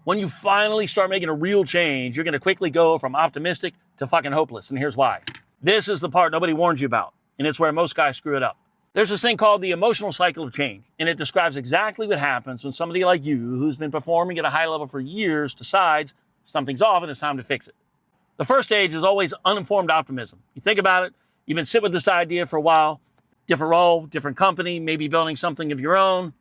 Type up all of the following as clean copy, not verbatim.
When you finally start making a real change, you're going to quickly go from optimistic to fucking hopeless. And here's why. This is the part nobody warns you about, and it's where most guys screw it up. There's this thing called the emotional cycle of change, and it describes exactly what happens when somebody like you, who's been performing at a high level for years, decides something's off and it's time to fix it. The first stage is always uninformed optimism. You think about it, you've been sitting with this idea for a while, different role, different company, maybe building something of your own,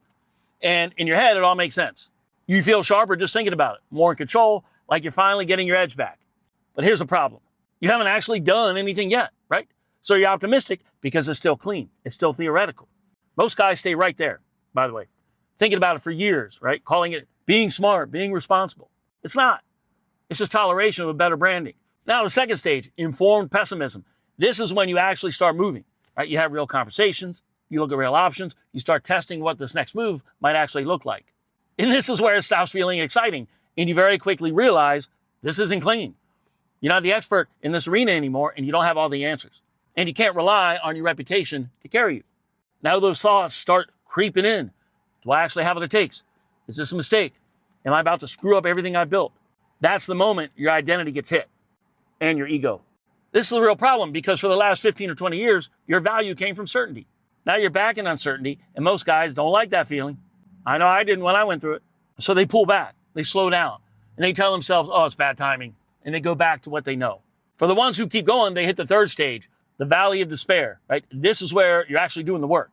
and in your head, it all makes sense. You feel sharper just thinking about it, more in control, like you're finally getting your edge back. But here's the problem. You haven't actually done anything yet, right? So you're optimistic because it's still clean. It's still theoretical. Most guys stay right there, by the way, thinking about it for years, right? Calling it being smart, being responsible. It's not. It's just toleration of a better branding. Now, the second stage, informed pessimism. This is when you actually start moving, right? You have real conversations. You look at real options. You start testing what this next move might actually look like. And this is where it stops feeling exciting. And you very quickly realize this isn't clean. You're not the expert in this arena anymore, and you don't have all the answers. And you can't rely on your reputation to carry you. Now those thoughts start creeping in. Do I actually have what it takes? Is this a mistake? Am I about to screw up everything I built? That's the moment your identity gets hit, and your ego. This is a real problem because for the last 15 or 20 years, your value came from certainty. Now you're back in uncertainty, and most guys don't like that feeling. I know I didn't when I went through it. So they pull back, they slow down, and they tell themselves, oh, it's bad timing, and they go back to what they know. For the ones who keep going, they hit the third stage, the valley of despair, right? This is where you're actually doing the work.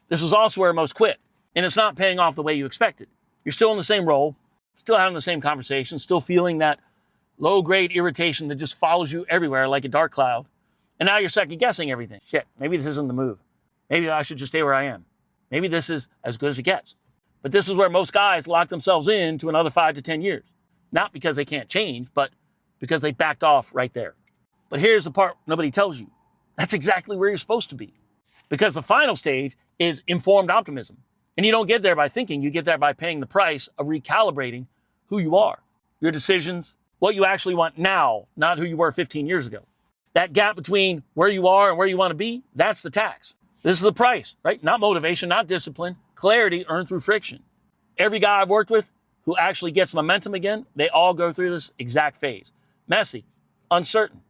This is also where most quit, and it's not paying off the way you expected. You're still in the same role, still having the same conversation, still feeling that low-grade irritation that just follows you everywhere like a dark cloud. And now you're second-guessing everything. Shit, maybe this isn't the move. Maybe I should just stay where I am. Maybe this is as good as it gets. But this is where most guys lock themselves in to another 5 to 10 years. Not because they can't change, but because they backed off right there. But here's the part nobody tells you. That's exactly where you're supposed to be. Because the final stage is informed optimism. And you don't get there by thinking, you get there by paying the price of recalibrating who you are, your decisions, what you actually want now, not who you were 15 years ago. That gap between where you are and where you want to be, that's the tax. This is the price, right? Not motivation, not discipline, clarity earned through friction. Every guy I've worked with who actually gets momentum again, they all go through this exact phase. Messy, uncertain.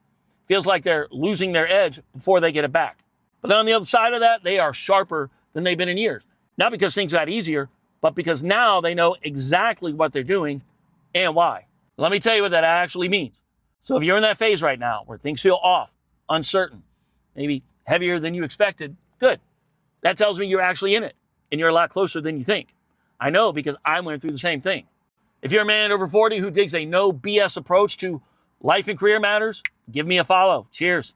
Feels like they're losing their edge before they get it back. But on the other side of that, they are sharper than they've been in years. Not because things got easier, but because now they know exactly what they're doing and why. Let me tell you what that actually means. So if you're in that phase right now where things feel off, uncertain, maybe heavier than you expected, good. That tells me you're actually in it and you're a lot closer than you think. I know because I went through the same thing. If you're a man over 40 who digs a no BS approach to life and career matters, give me a follow. Cheers.